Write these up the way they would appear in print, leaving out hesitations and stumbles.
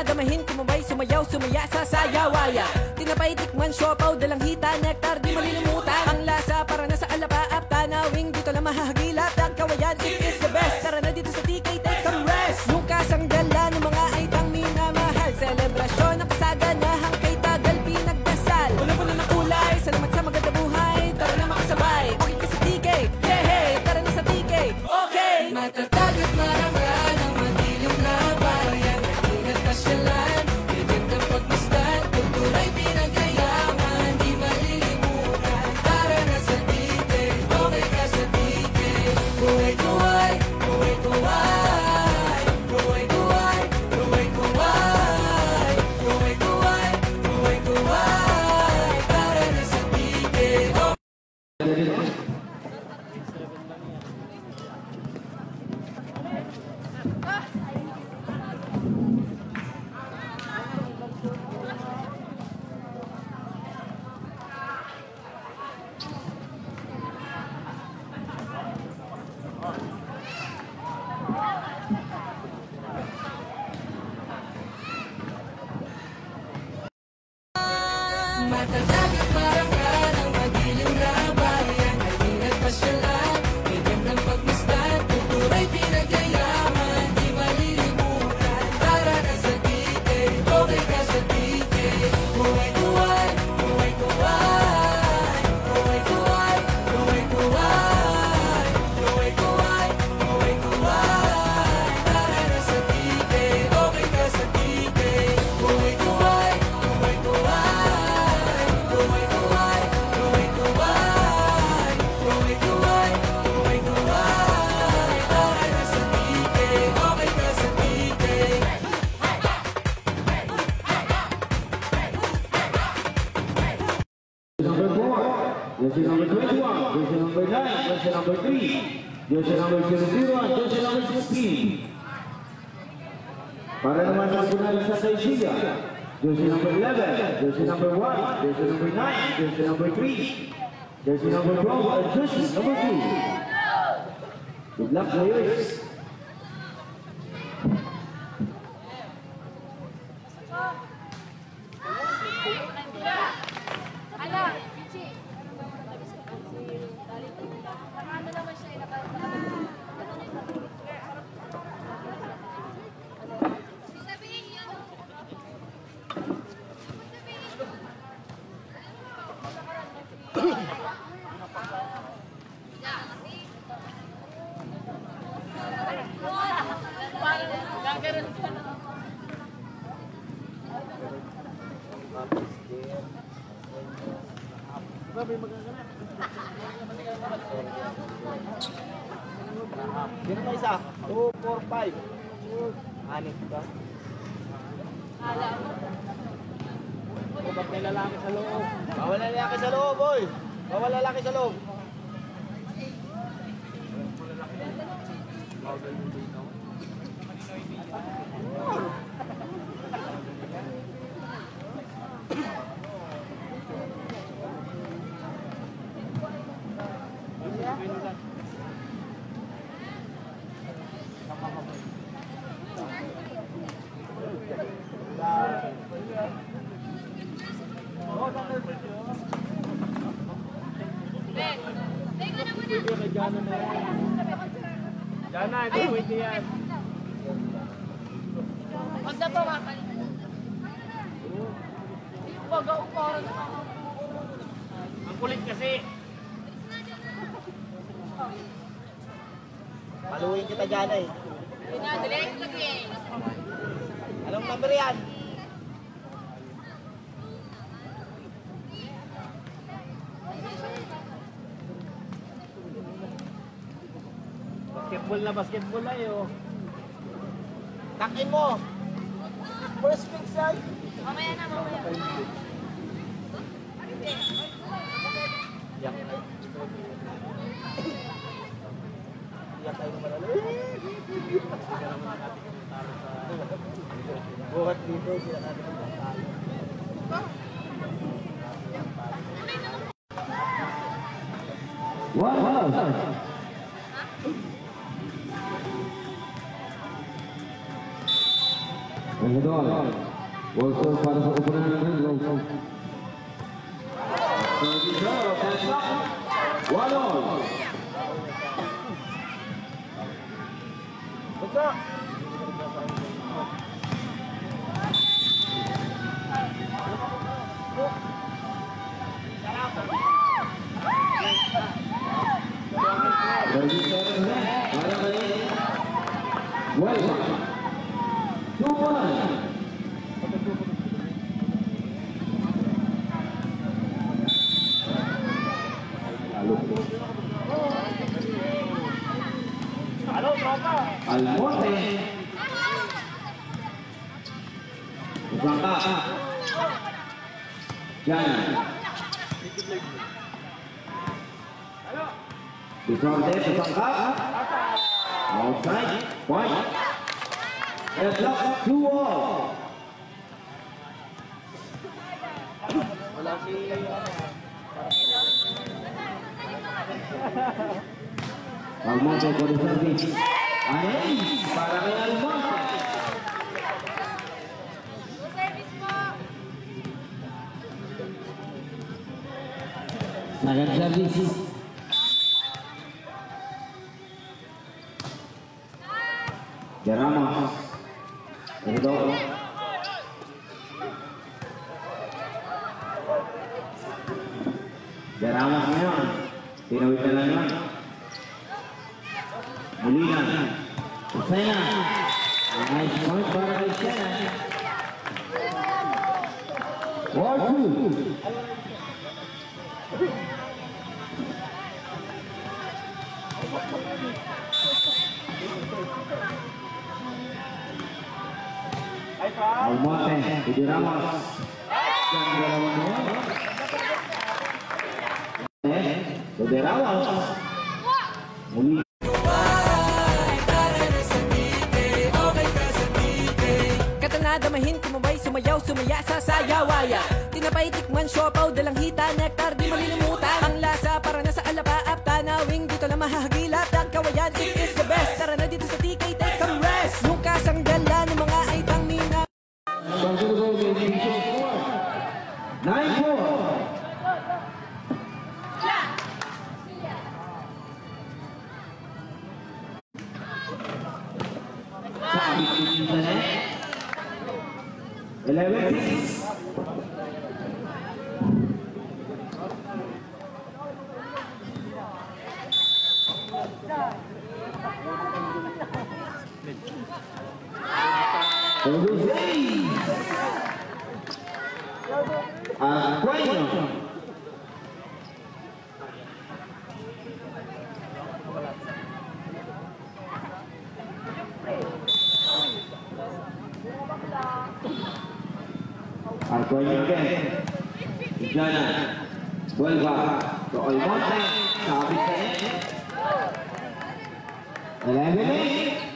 damahin, kumabay, sumayaw, sumaya sa sayawaya. Tinapay, tikman, siopaw, dalang hita, nektar, di malilimutan. Ang lasa para nasa alapaap, tanawing dito lang mahahagilap. Dagkawayan, it is the best. Tara na dito sa TK, take some rest. Yung kasanggala ng mga aitang minamahal, selebrasyon ng kasaganahang kay tagal pinagdasal. Wala na kulay, salamat sa maganda buhay. Tara na makasabay, okay ka sa TK, yeah, hey, tara na sa TK, okay. Matatag at marangal ang madilim na bayan, ingat pasyalan, bigyan ng pagmasdan, kultura'y pinagkayaman, di malilimutan. Tara na sa TK, okay ka sa TK. Kuway-kuway, kuway-kuway, kuway-kuway, kuway-kuway, kuway-kuway, kuway-kuway. Tara na sa TK, matatag at marangal ang madilim na bayan, ingat pasyalan, bigyan ng pagmasdan, kultura'y pinagyayaman, di malilimutan. Tara na sa TK, okay ka sa TK. Kuway-kuway, kuway-kuway, kuway-kuway, kuway-kuway, kuway-kuway, kuway-kuway. Tara na sa TK, okay ka sa TK. Kuway-kuway, kuway-kuway, kuway-kuway, kuway-kuway, kuway-kuway, kuway-kuway. Tara na sa TK, okay ka sa TK. Number 4, jersey number 21, jersey number 9, jersey number 3, jersey number 00, and jersey number 16. Para naman sa Bunal sa Kaisiga, jersey number 11, jersey number 1, jersey number 9, jersey number 3, jersey number 12, and jersey number 2. Good luck, players. Sino pa isa? 2, 4, 5. Anik ba? O ba't may lalaki sa loob? Bawal lalaki sa loob, boy! Bawal lalaki sa loob! Jana, ito pwede yan. Huwag na pawakan. Upaga-upara na. Ang kulit kasi. Paluin kita dyan eh. Pinadali ko lagi. Anong number yan? Basketball na yun. Takin mo! First pick side! Mamaya na, mamaya. Yak na. Yak tayo naman alam. Buhat dito, sila natin ang talo. Wow! Regidor. Also para sa opener ng Ringo. Regidor, that's up. 1-0. What's up? Halo, tropa. Almonte. Bangka. Jana. Bisonte, Bangka. Outside. Point. Headlock. 2-all. Wala si... Almonte for the service. Ay, para kay Almonte. Good service po. Second service. Ramos. Ito. Ramos ngayon. Tinawid na lang yun. Molina. Sena. Nice point para kay Sena. 4-2. Almonte, Idi Ramos. Yang dalawa mo. Idi Ramos. Muli. Damahin, kumabay, sumayaw, sumaya sa sayawaya. Tinapay, tikman, siopaw, dalang hita, nektar, di malilimutan. Ang lasa para na sa alapaap, tanawing dito na mahahagilap. Kawayan, it is the best. Tara na dito sa TK, take some rest. Yung kasang dala ng mga aitang mina. 9-4. Sa 11-6. Aquino. Aquino again. Jana. Vuelva. To Almonte. Sabit na eh. 11-8.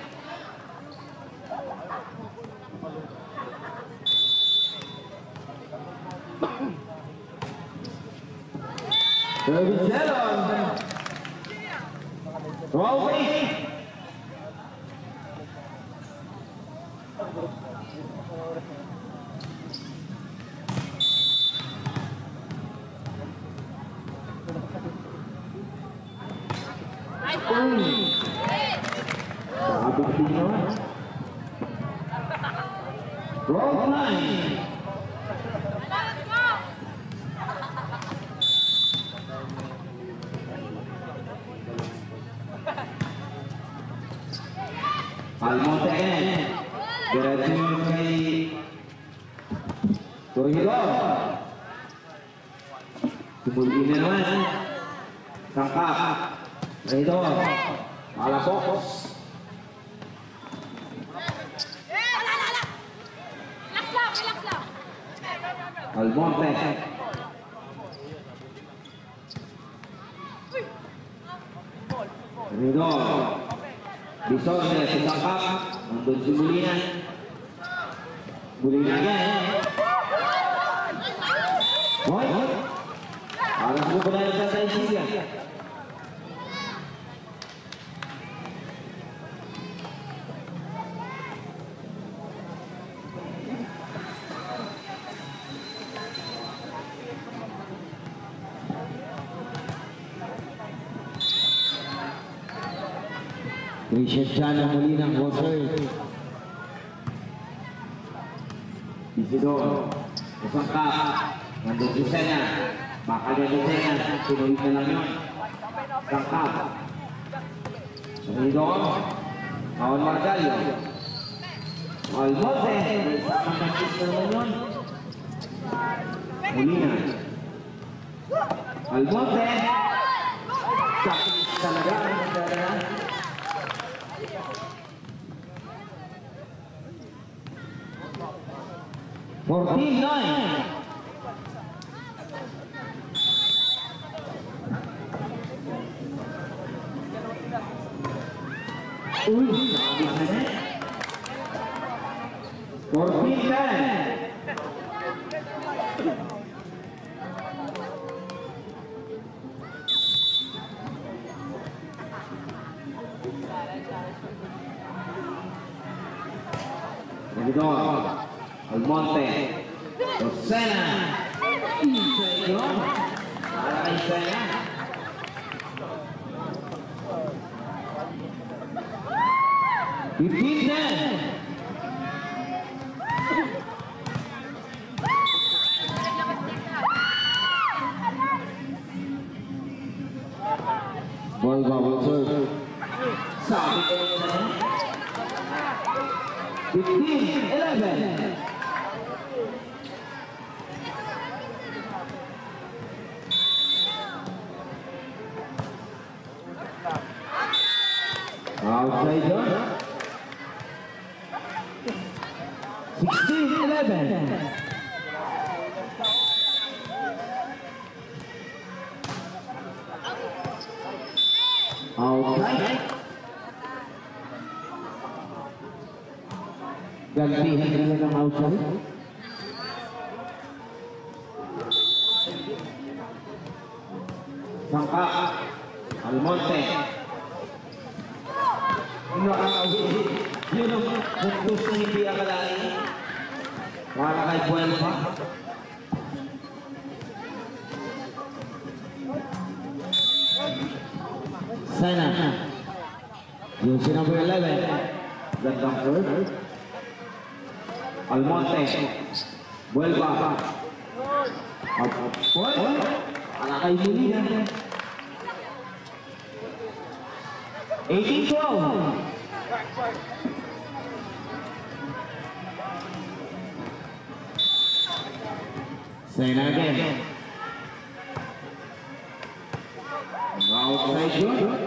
Almonte diretso kay Torhidor. Tumulin na naman. Sangkap. Torhidor. Malapok. Relax lang. Almonte. Torhidor. Bisonte, sangkap. Nandun si Molina. Molina again. Point. Para sa mga sa Taisilia. Cristiano Molina, Walter. Isidoro, isang cup. Nandun si Sena. Baka din si Sena. Sinulit na lang yun. Isang cup. Isidoro. Paul Margallo. Almonte. Isang kantis na naman yun. Molina. Almonte. Sakit talaga. 14-9. Uy, 14-10. Almonte, Rosena, Seno, para kay Sena. Ipindan. Ball bubble serve. Sabi ko na 15-11. Outside zone. 16-11. Outside. Gantihan nila ng outside. Sangka. Almonte. Yun ang gusto hindi akalain. Para kay Buelva. Sana. Yung si number 11. Gandang third. Almonte. Buelva. Para kay Molina. 18-12. Sena again. Outside zone.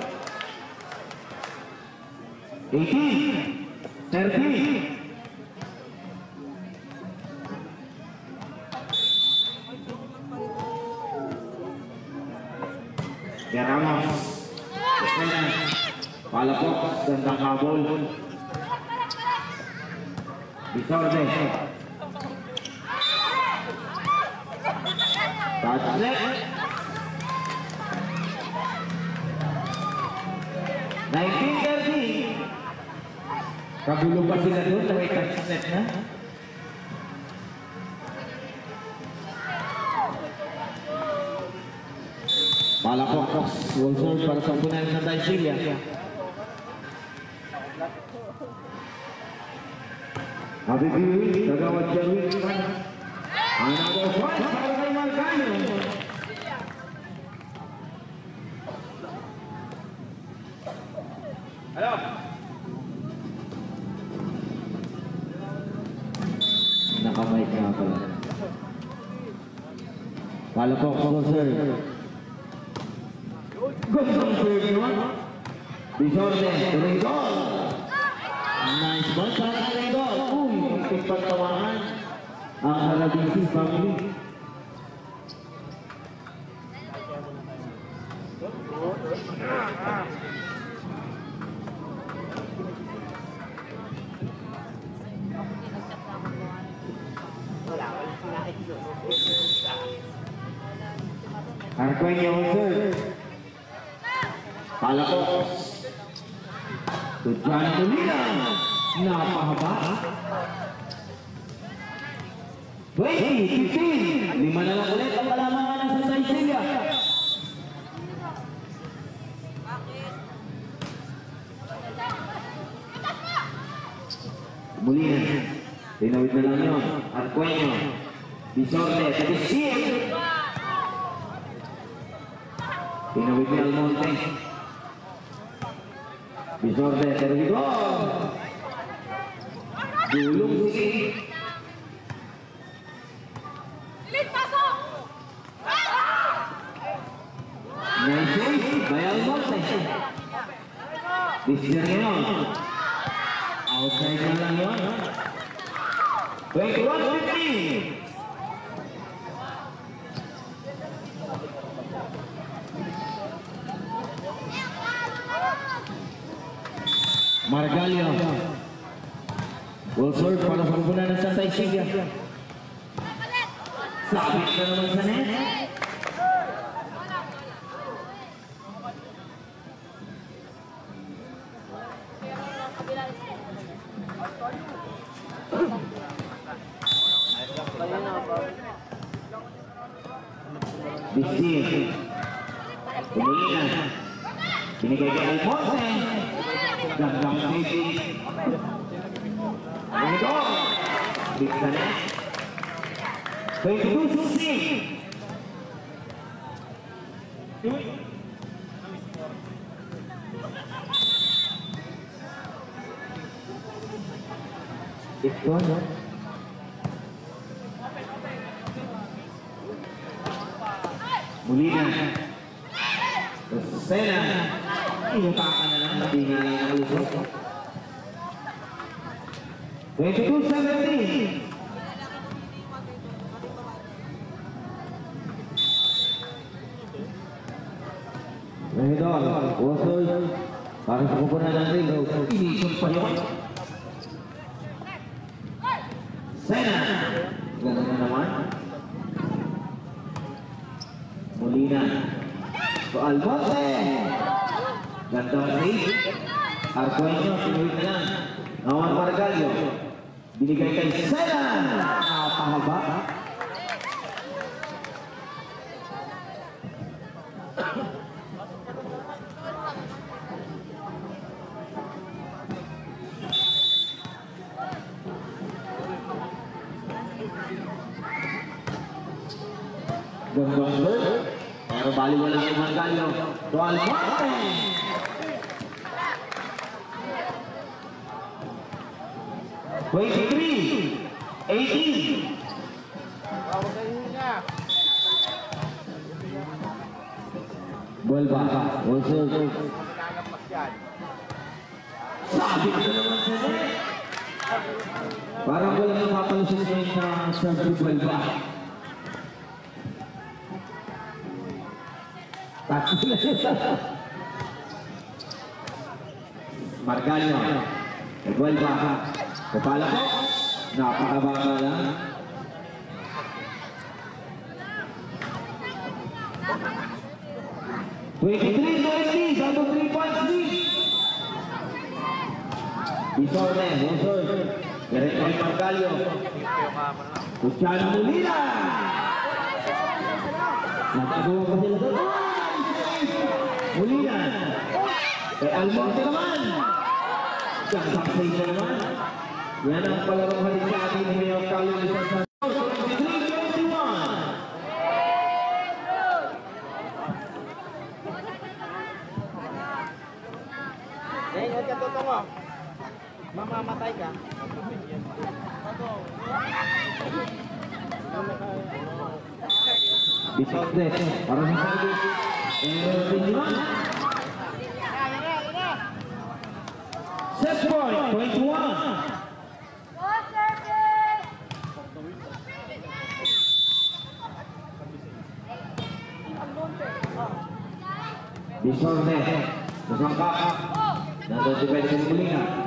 18-13. Ramos. Palapok, gandang habol. Bisorde. Touch net. 19-13. Kagulo pa sila doon, may touch net na. Palapok, wall serve para sa punan ng Daisilia. Habibie, kagawad Jerwin. Another point para kay Margallo. Hello. Nakamay ka pala. Palapok, wall serve. Gandang serve naman. Bisorde, tuloy goal. Nice ball para kay goal. Uy, pagtawahan ang Harabisi family. Arqueño sir. Palapok. Tudyan Molina. Napahaba. 20-15. 5 na lang ulit ang kalamangan ng Daisilia. Molina. Tinawid na lang yun. Arcueño. Bisorte. Tagisir. Tinawid ni Almonte. Bisorte. Terbigo. Gulong si Silid, pasok! Nice. By Almonte. Disir yun. Outside na lang yun. 21-15. Margalio. Will serve para sa kupunan ng Santa Isilia. Sabit na naman sa net. Bisir. Tumingin. Binigay kay Almonte. Gandang safety. Ano ito? Big ka na. 22-16. Ito, no? Molina. Sena. Inutakan na lang. Hindi nga lang nakalusot. 22-17. Rahidor. Usoy. Para sa kupunan ng Ringo. Inisyon pa yun. Sena. Ganda na naman. Molina. So Almonte. Ganda na rin. Arcueño. Pinulit na lang. Nawan Margalio. Binigay kay Sena. Napahaba. Gandang serve. Pero baliwala kay Margalio. So Almonte. Twenty-three, 18. Vuelva. Sabit na naman sa net. Parang walang napapalusin sa serve ni Vuelva. Margalio. Vuelva. Kapala po. Napakababa lang. (23-19) Satu 3 points lead. Bisorte. Direct kay Margalio. Luciano Molina. Nagagawa pa sila doon. Molina. Kay Almonte naman. Gandang save na naman. Yan ang palarong halik sa ating ni Mayor Carlo Lizardo. 23-21. Ingat ka totoo mo. Mamamatay ka. Bisorte. Para sa service. 21. Set point. 21. Bisorte. Masangka. Nandun si Benson Molina.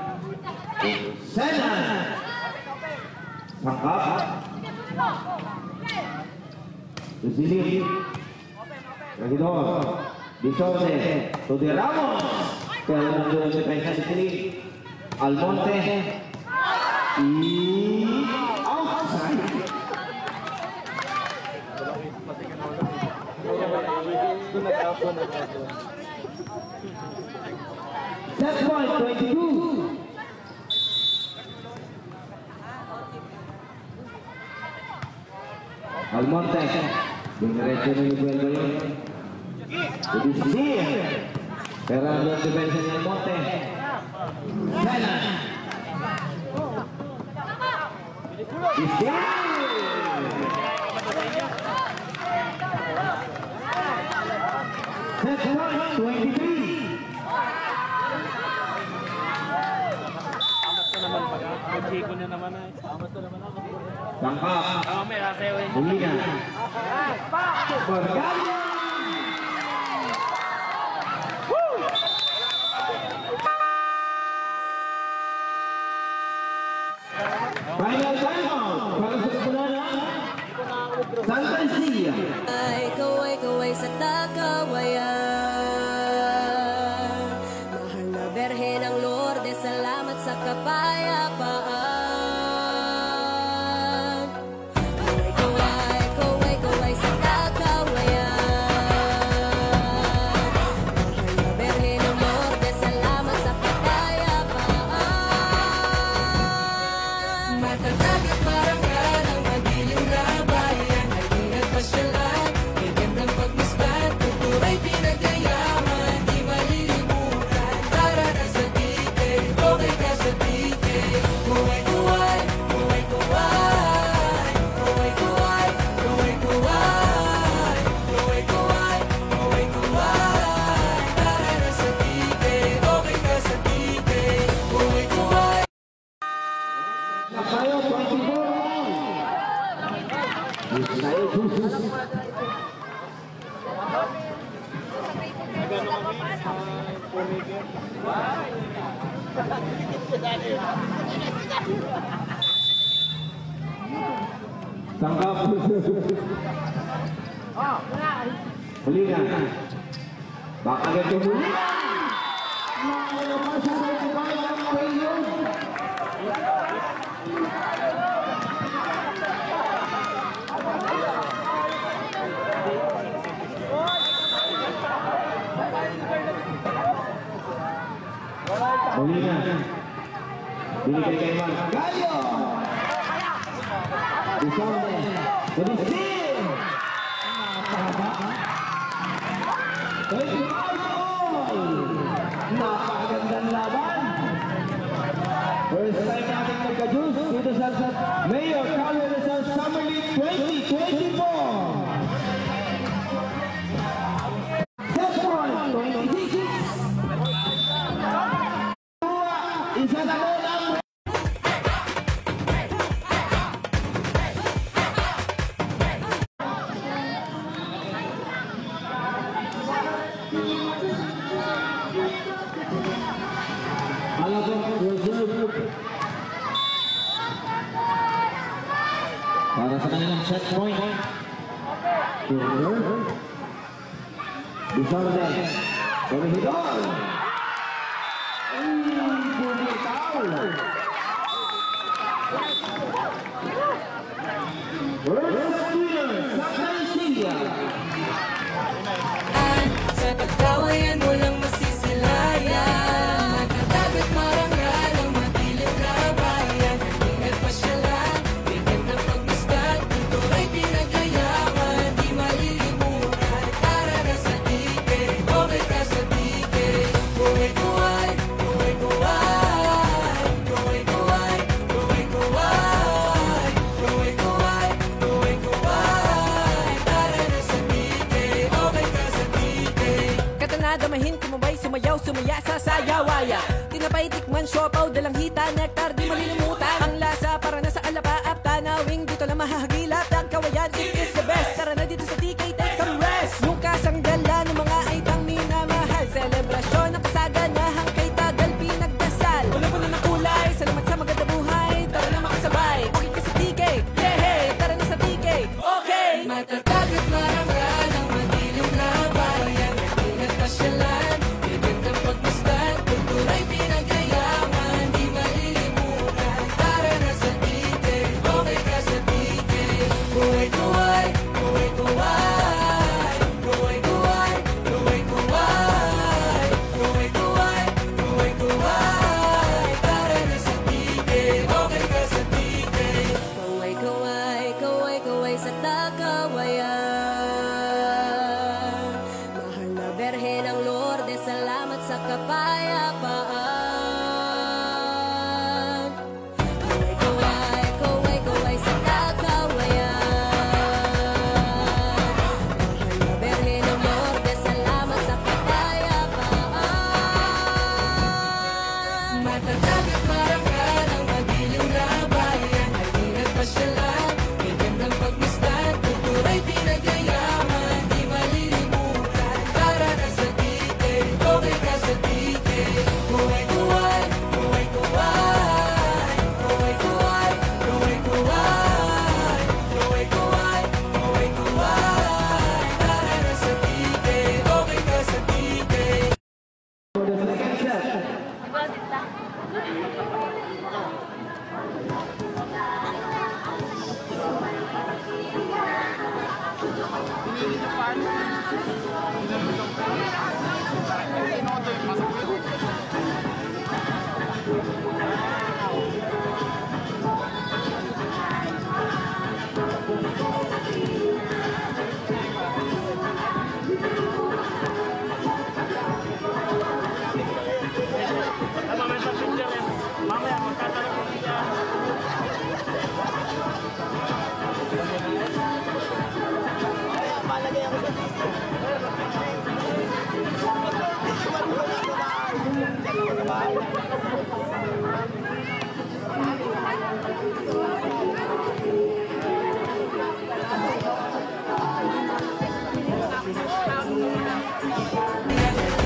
Sena. Sangka. Susili. Regidor. Bisorte. Tudi Ramos. Kaya nandun si Benson Molina. Almonte. Outside. Set point 22. Almonte. Diretso na yung duelo yun. Jadi Steele. Pero ang depensa ni Almonte. Sena. Steele. Set point, 23. Amat ko naman pag Chico na naman ay. Amat ko naman ako. Tangkap. May kasewin. Molina. Bergaya. Final timeout para sa kemenangan Santa Ecija. Kaway sa takawayan. Mahal na Berhen ng Lourdes, salamat sa kapayapaan. Kaway sa takawayan. Mahal na Berhen ng Lourdes, salamat sa kapayapaan. Matatagit marangal ang madilim na bayan. Halina't pasyalan, gagandang pagmasdan, kultura'y pinagayaman, di malilimutan. Tara na sa tike, okay ka sa tike. Kuway-kuway, kuway-kuway, kuway-kuway, kuway-kuway, kuway-kuway, kuway-kuway. Tara na sa tike, okay ka sa tike. Kuway-kuway. Tayo 24. Tayo Jesus. Tangkap. Molina. Baka ganito Molina. Nakalapasan ay kumain ang Mayon. Molina. Binigay kay Margallo. Isonde. Jadi Steele. Napakagandang laban. First time natin magka-juice dito sa Mayor Carlo Rizal Summer League 2024. Set point, 26. Isa na ko lang. Para sa kanilang set point. Desorden. Corregidor. Bumitaw. First winner, Santa Ecija. Sa pagkawayan mo lang masisilayan. Magkatagot marangal ang madilim na bayan. Ingat pasyalan, bigyan ng pagmasdan, kultura'y pinagayaman, di malilimutan. Tara na sa tike, okay ka sa tike. Kuway-kuway, kuway-kuway, kuway-kuway, kuway-kuway, kuway-kuway, kuway-kuway. Tara na sa tike, okay ka sa tike. Katanadamahin, kumabay, sumayaw, sumaya sa sayawaya. Tinapay, tikman, siopaw, dalang hita, nektar, di malilimutan. Ang lasa para nasa alapaap, tanawing dito na mahahagilap. Tagkawayan, it is the best. Tara na dito sa TK, take some rest. Yung kasanggala ng mga aitang minamahal. Selebrasyon ng kasaganahang kay tagal pinagdasal. Puno-puno ng kulay, salamat sa maganda buhay. Tara na makasabay, okay ka sa TK. Yeah, hey, tara na sa TK. Okay! Matatagit marangal ang madilim na bayan. Ingat pasyalan, bigyan ng pagmasdan, kultura'y pinagayaman, di malilimutan. Tara Dagat marangka ng magiliw na bayan, halina't pasyalan, may gandang pagmasdan, kultura'y pinagyayaman, di malilimutan. Tara na sa titig, okay ka sa titig. Kuway-kuway, kuway-kuway, kuway-kuway, kuway-kuway, kuway-kuway, kuway-kuway. Tara na sa titig, okay ka sa titig. For the second set. Mamaya magtatanong siya.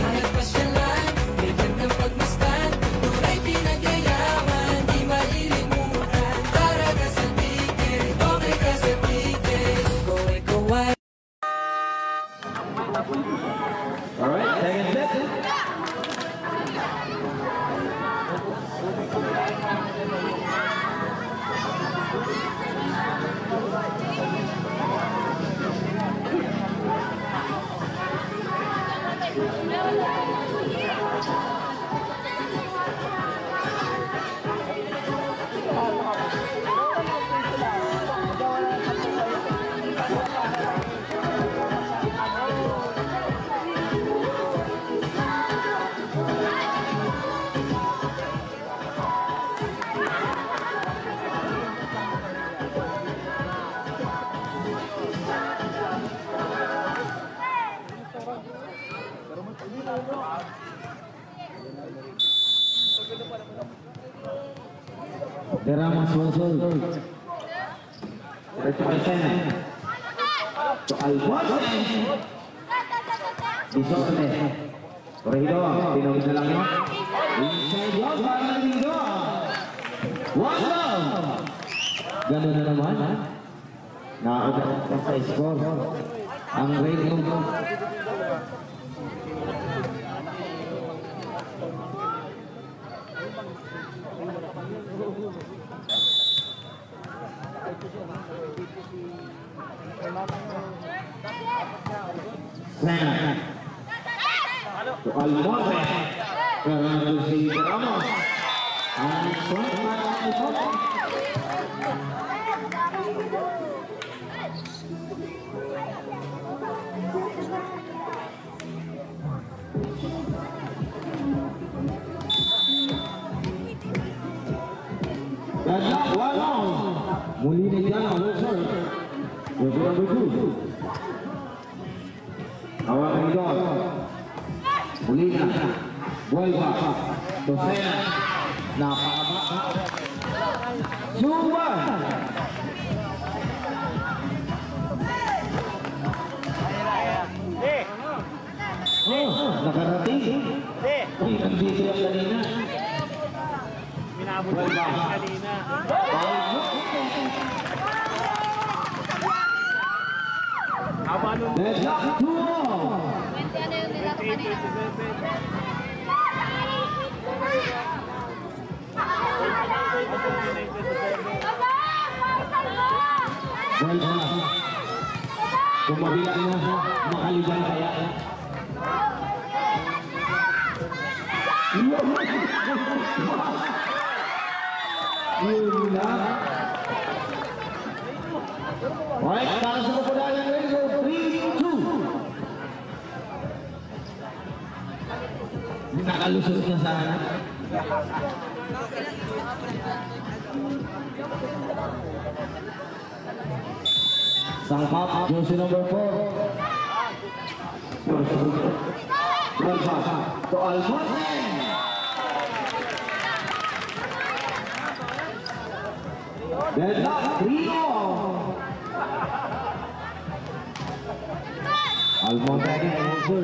Halina't pasyalan, may gandang pagmasdan, kultura'y pinagyayaman, di malilimutan. Tara na sa titig, okay ka sa titig. Kuway-kuway. Alright, second set. Deramos Sul. Retrocesena. To Alfonso. Bisonte. Corregidor. Tinawid na lang yun. Inside one. Para Lindo. One love. Ganun na naman. Nakakaganda pa sa score. Ang rate ng Sena. To Almonte. Karang si Ramos. Ang point para Alfonso. Ganda, wow! Muli na dyan ang Wilson. Wilson number 2. Hawakan ito. Muli na. Buwalba. Tosena. Napakaba. Suban! Nakarating. Nandito yan kanina. Minabot ko kanina. Haba nung... Let's go! 20 ano yung nila ko kanina. Buwalba. Kumabila na. Makaliban kaya. Yun na. Alright, para sa kapunan ng Radio 3-2. Nakalusot na sana. Sangkap, jersey number 4. Alfonso to Alfonso. Deadlock, 3-all. Almonte again, also.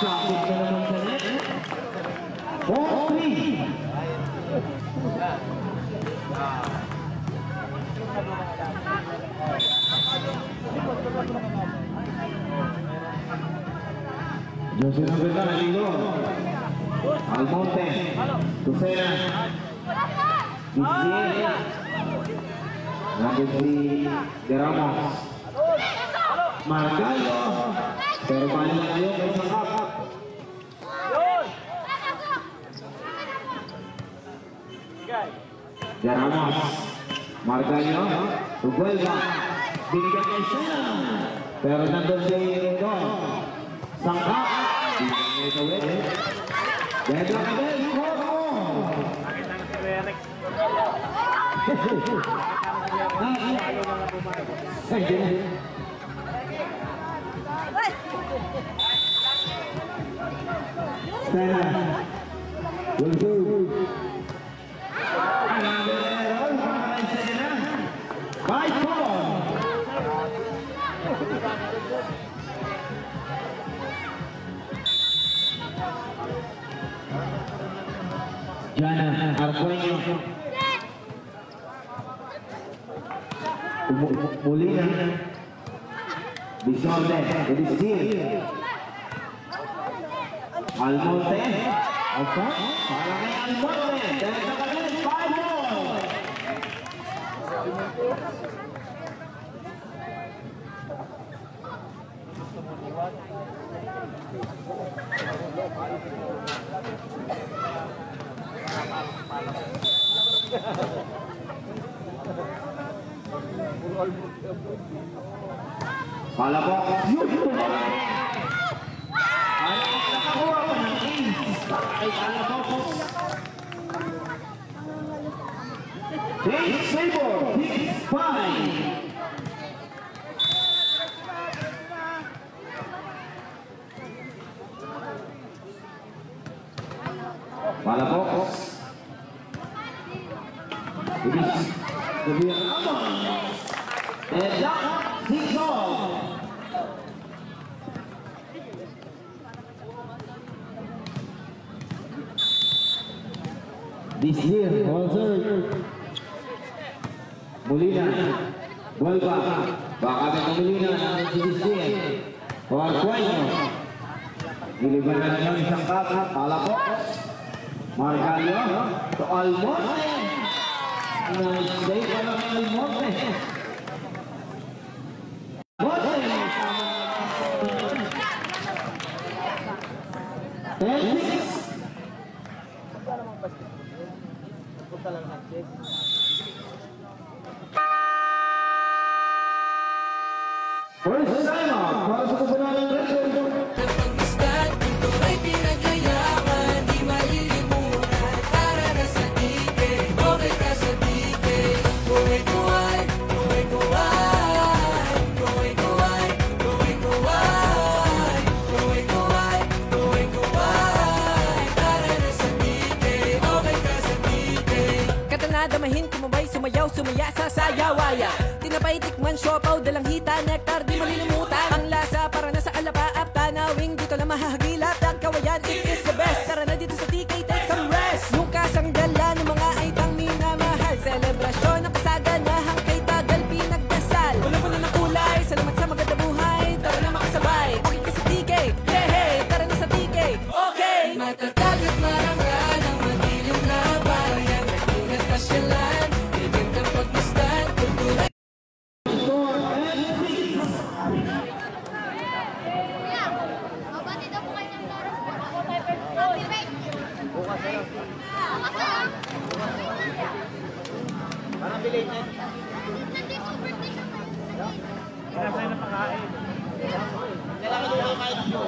Sakit na naman sa net. 4-3. Jose Nagenda naligo. Almonte. Tusena. Disney. Nandun si De Ramos. Marcalo. Pero paano na kayo kay Sangkap? De Ramos. Marcalo. Tuguelga. Binigyan kay Sena. Pero nandun si Rindo. Sangkap. Binigyan kay Tawid. Dito na kayo. Jana Arcueño. Molina. Bisonde. Edisir. Almonte. Opa. Para kay Almonte. Dahil sa kagalit. 5-ball. Palabok. Nakakuha pa ng ace. Ay, Palabok. Ace Sabor. 6-5. Palabok. Gabi ang amon. Deadlock, 6-all. This year, Walter. Molina. Buelba. Baka may Molina ng Disney. Arcueño. Diliban na naman isang kata. Palabok. Marcalo. To Almonte. Nice day pa lang ang Almonte. First time out. Para sa kapunan ng record. Damahin, kumabay, sumayaw, sumaya sa sayawaya. Tinapay, tikman, siopaw, dalang hita, nektar, di malilimutan. Ang lasa para na sa alapaap, tanawing dito lang mahahagilap. Dagkawayan, it is the best. Tara na dito sa TK, take some rest. Yung kasanggala ng mga aitang minamahal. Selebrasyon ng kasaganahang kay tagal pinagdasal. Wala na kulay, salamat sa maganda buhay. Tara na makasabay, okay ka sa TK. Hey, hey, tara na sa TK. Okay! Matatag at marangal ang madilim na bayan. Pasyalan, ibig ng pagmasdan, kultura. Mabati daw po kayo ng Loras po. Activate! Bukas na lang. Parang belated. Nandito, birthday siya pa. Kaya sa'yo na pakain. Kailangan ko kayo kain ko.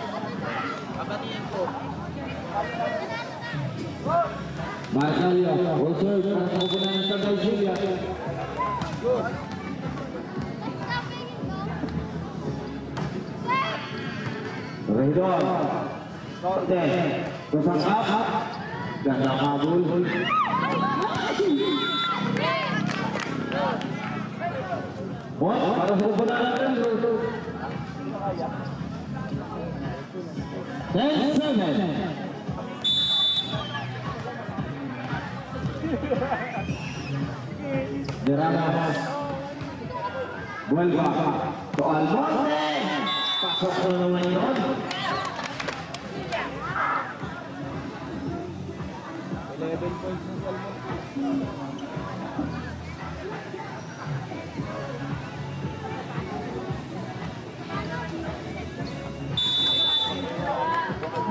Kabatiin ko. Marcalo, Walter, para sa kapunan ng Santa Julia. Rendon. Sorte. Kusang up. Gandang habol. Point para sa Kabanata Central. 10-7. Derama. Vuelva. To Almonte. Pasok na naman yun.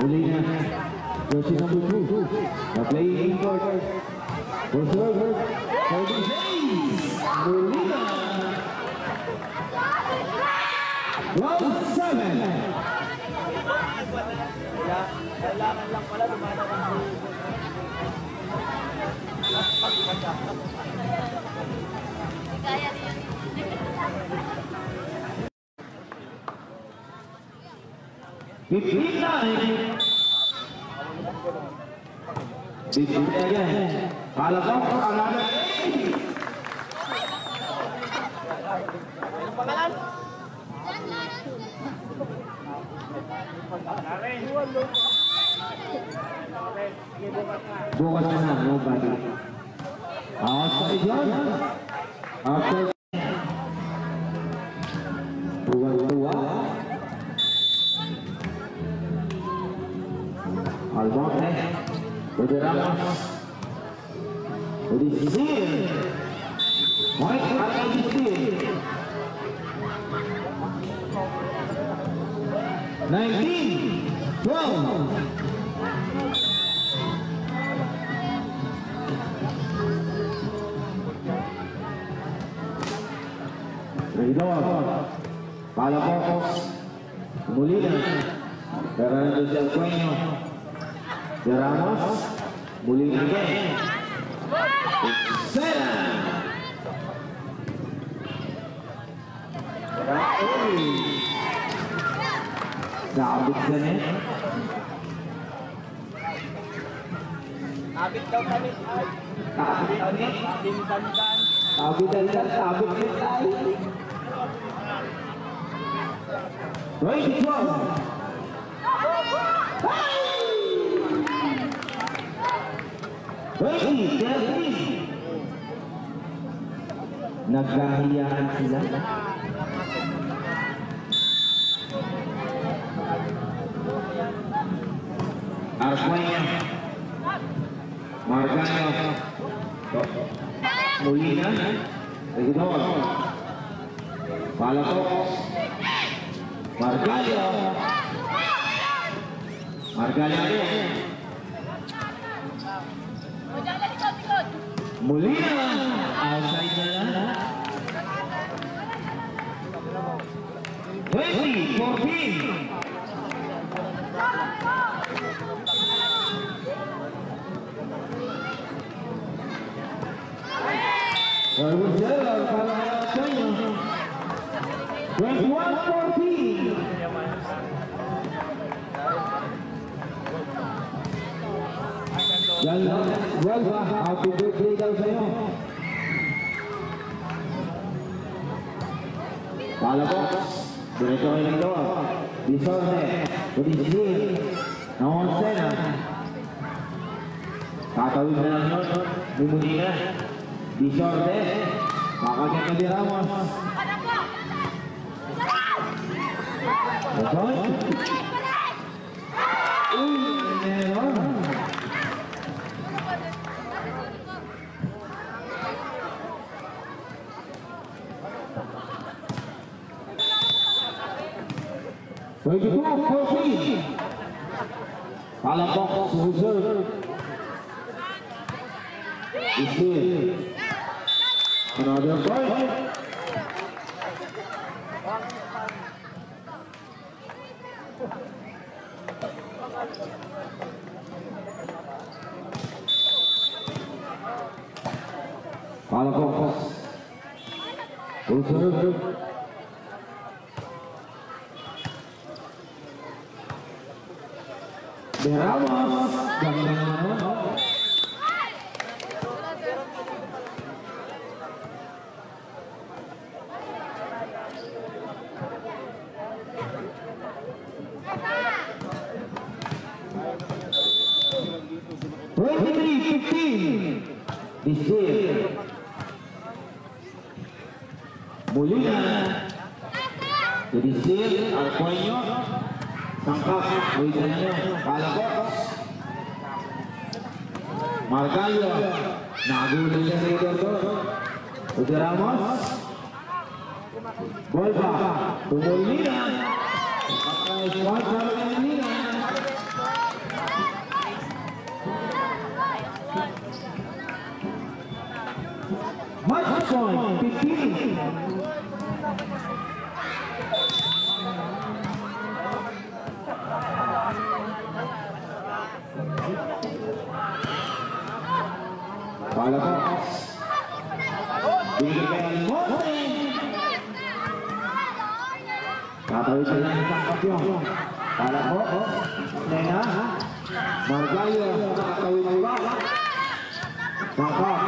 Molina, jersey number 2. Now playing in court. For server, Molina. 12-7. Kailangan lang pala dumadaan. Kaya niya. 59. Again. Palakok, Alana. Anong pangalan? Bukas na, nobody. Outside yun. Outside. Tuwa-tuwa. Almonte. Pwede Ramos. Pwede Sisir. Mike at Sisir. 19-12. Regidor, Palapocos, Molina, Fernando del Cueño, De Ramos, Molina again, Sena, Sabit sa net. Abit daw kami. Ay. Sabit sa net. Dinidan-dan. Sabit sa net. Sabit sa net. 20-12. Nagkahiyaan sila. Arqueña, Margano, Molina, Regidor, Palapocos, Margallo, Molina, outside na lang. 20-14. Argusela para Arqueña. 21-14. Vuelva, happy birthday daw sa'yo. Palapocos, diretso kayo ng door. Disorte, Pudisir, Naon Sena. Tatawid na lang yun, Molina. Disorte, makagyan na di Ramos. Otoy. Uy, meron. Pwede po, 14. Palapocos, reserve. Isir. Another point. Palapocos. Reserve. De Ramos, ganda naman. 23-15. Disil. Molina. Disil. Arcoño. Sangkap. Luisanyo. Palakot. Margallo. Nagulo siya sa ito to. Jose Ramos. Golpa. Molina. Squad sa Molina. Match point, 15. Bala po. Bigyan mo. Tatawid sila ng isang kapyon. Bala po. Nena. Margallo. Tatawid mo ba? Sangkap.